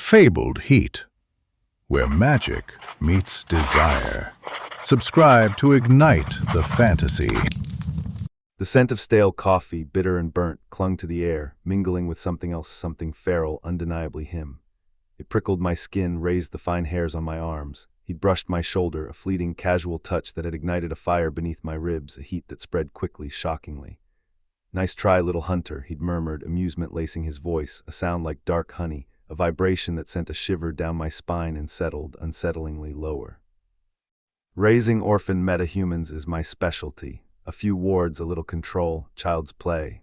fabled heat, where magic meets desire. Subscribe to ignite the fantasy. The scent of stale coffee, bitter and burnt, clung to the air, mingling with something else, something feral, undeniably him. It prickled my skin, raised the fine hairs on my arms. He'd brushed my shoulder, a fleeting, casual touch that had ignited a fire beneath my ribs, a heat that spread quickly, shockingly. "Nice try, little hunter," he'd murmured, amusement lacing his voice, a sound like dark honey, a vibration that sent a shiver down my spine and settled, unsettlingly, lower. Raising orphan metahumans is my specialty. A few wards, a little control, child's play.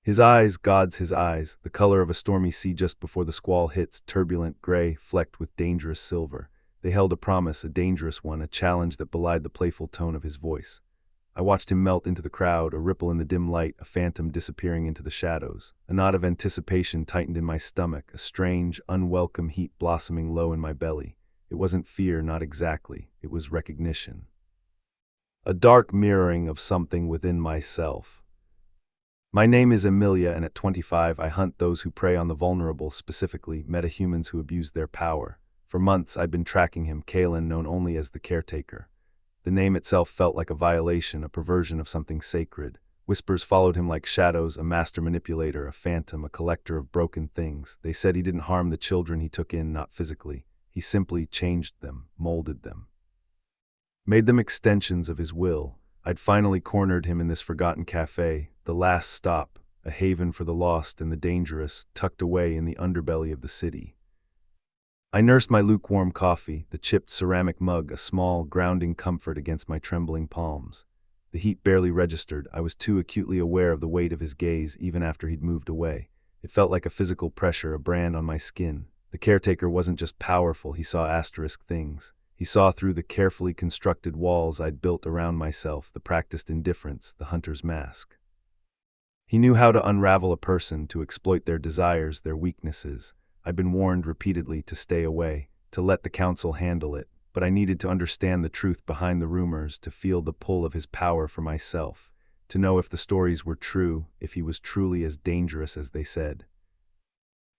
His eyes, God's his eyes, the color of a stormy sea just before the squall hits, turbulent, gray, flecked with dangerous silver. They held a promise, a dangerous one, a challenge that belied the playful tone of his voice. I watched him melt into the crowd, a ripple in the dim light, a phantom disappearing into the shadows. A knot of anticipation tightened in my stomach, a strange, unwelcome heat blossoming low in my belly. It wasn't fear, not exactly. It was recognition. A dark mirroring of something within myself. My name is Emilia, and at 25 I hunt those who prey on the vulnerable, specifically metahumans who abuse their power. For months I'd been tracking him, Kalen, known only as the Caretaker. The name itself felt like a violation, a perversion of something sacred. Whispers followed him like shadows, a master manipulator, a phantom, a collector of broken things. They said he didn't harm the children he took in, not physically. He simply changed them, molded them. Made them extensions of his will. I'd finally cornered him in this forgotten cafe, the last stop, a haven for the lost and the dangerous, tucked away in the underbelly of the city. I nursed my lukewarm coffee, the chipped ceramic mug, a small, grounding comfort against my trembling palms. The heat barely registered. I was too acutely aware of the weight of his gaze even after he'd moved away. It felt like a physical pressure, a brand on my skin. The Caretaker wasn't just powerful, he saw asterisk things. He saw through the carefully constructed walls I'd built around myself, the practiced indifference, the hunter's mask. He knew how to unravel a person, to exploit their desires, their weaknesses. I'd been warned repeatedly to stay away, to let the council handle it, but I needed to understand the truth behind the rumors, to feel the pull of his power for myself, to know if the stories were true, if he was truly as dangerous as they said.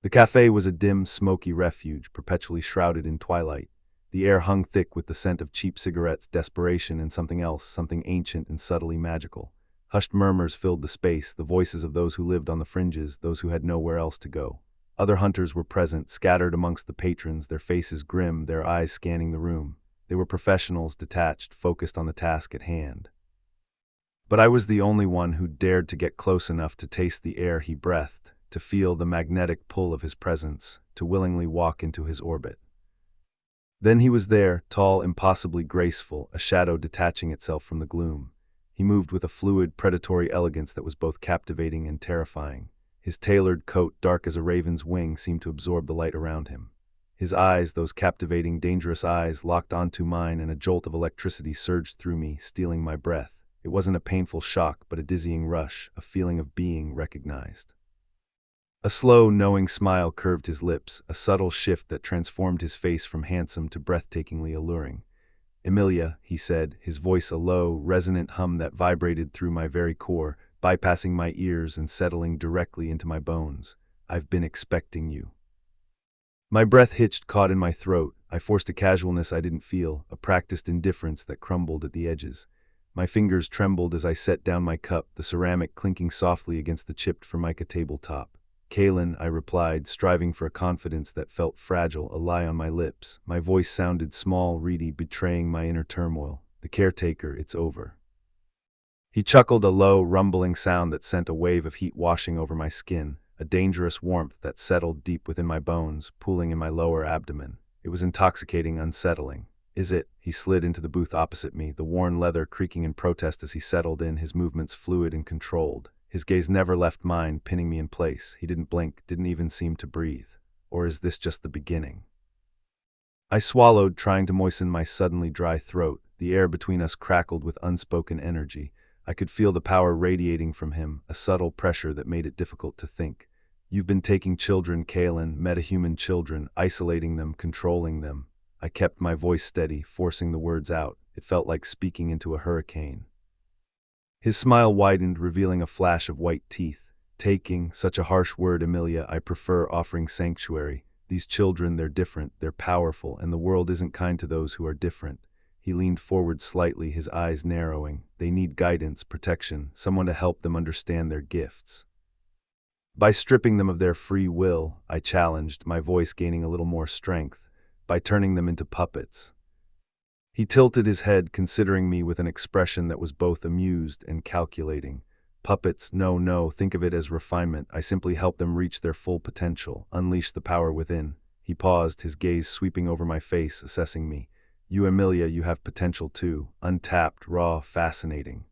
The cafe was a dim, smoky refuge, perpetually shrouded in twilight. The air hung thick with the scent of cheap cigarettes, desperation, and something else, something ancient and subtly magical. Hushed murmurs filled the space, the voices of those who lived on the fringes, those who had nowhere else to go. Other hunters were present, scattered amongst the patrons, their faces grim, their eyes scanning the room. They were professionals, detached, focused on the task at hand. But I was the only one who dared to get close enough to taste the air he breathed, to feel the magnetic pull of his presence, to willingly walk into his orbit. Then he was there, tall, impossibly graceful, a shadow detaching itself from the gloom. He moved with a fluid, predatory elegance that was both captivating and terrifying. His tailored coat, dark as a raven's wing, seemed to absorb the light around him. His eyes, those captivating, dangerous eyes, locked onto mine, and a jolt of electricity surged through me, stealing my breath. It wasn't a painful shock, but a dizzying rush, a feeling of being recognized. A slow, knowing smile curved his lips, a subtle shift that transformed his face from handsome to breathtakingly alluring. "Emilia," he said, his voice a low, resonant hum that vibrated through my very core, bypassing my ears and settling directly into my bones. "I've been expecting you." My breath hitched, caught in my throat. I forced a casualness I didn't feel, a practiced indifference that crumbled at the edges. My fingers trembled as I set down my cup, the ceramic clinking softly against the chipped formica tabletop. "Kalen," I replied, striving for a confidence that felt fragile, a lie on my lips. My voice sounded small, reedy, betraying my inner turmoil. "The Caretaker, it's over." He chuckled, a low, rumbling sound that sent a wave of heat washing over my skin, a dangerous warmth that settled deep within my bones, pooling in my lower abdomen. It was intoxicating, unsettling. "Is it?" He slid into the booth opposite me, the worn leather creaking in protest as he settled in, his movements fluid and controlled. His gaze never left mine, pinning me in place. He didn't blink, didn't even seem to breathe. Or is this just the beginning? I swallowed, trying to moisten my suddenly dry throat. The air between us crackled with unspoken energy. I could feel the power radiating from him, a subtle pressure that made it difficult to think. "You've been taking children, Kalen, metahuman children, isolating them, controlling them." I kept my voice steady, forcing the words out. It felt like speaking into a hurricane. His smile widened, revealing a flash of white teeth. "Taking," such a harsh word, Emilia. "I prefer offering sanctuary. These children, they're different, they're powerful, and the world isn't kind to those who are different. He leaned forward slightly, his eyes narrowing. They need guidance, protection, someone to help them understand their gifts. By stripping them of their free will, I challenged, my voice gaining a little more strength, by turning them into puppets. He tilted his head, considering me with an expression that was both amused and calculating. Puppets, no, think of it as refinement. I simply help them reach their full potential, unleash the power within. He paused, his gaze sweeping over my face, assessing me. You, Emilia, you have potential too. Untapped, raw, fascinating.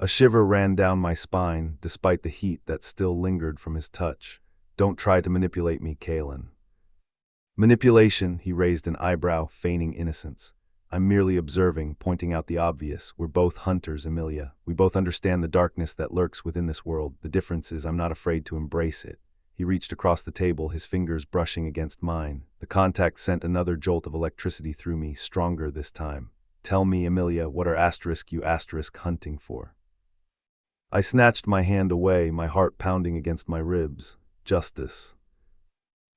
A shiver ran down my spine, despite the heat that still lingered from his touch. Don't try to manipulate me, Kalen. Manipulation, he raised an eyebrow, feigning innocence. I'm merely observing, pointing out the obvious. We're both hunters, Emilia. We both understand the darkness that lurks within this world. The difference is I'm not afraid to embrace it. He reached across the table, his fingers brushing against mine. The contact sent another jolt of electricity through me, stronger this time. Tell me, Emilia, what are you hunting for? I snatched my hand away, my heart pounding against my ribs. Justice.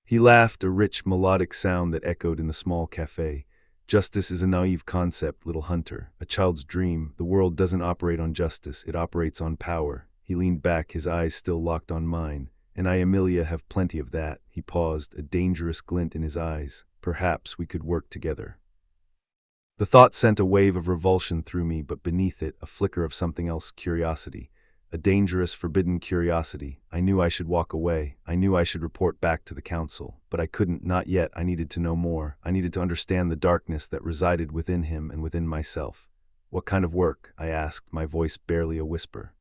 He laughed, a rich, melodic sound that echoed in the small cafe. Justice is a naive concept, little hunter, a child's dream. The world doesn't operate on justice, it operates on power. He leaned back, his eyes still locked on mine. And I, Emilia, have plenty of that. He paused, a dangerous glint in his eyes. Perhaps we could work together. The thought sent a wave of revulsion through me, but beneath it, a flicker of something else, curiosity. A dangerous, forbidden curiosity. I knew I should walk away. I knew I should report back to the council. But I couldn't, not yet. I needed to know more. I needed to understand the darkness that resided within him and within myself. What kind of work? I asked, my voice barely a whisper.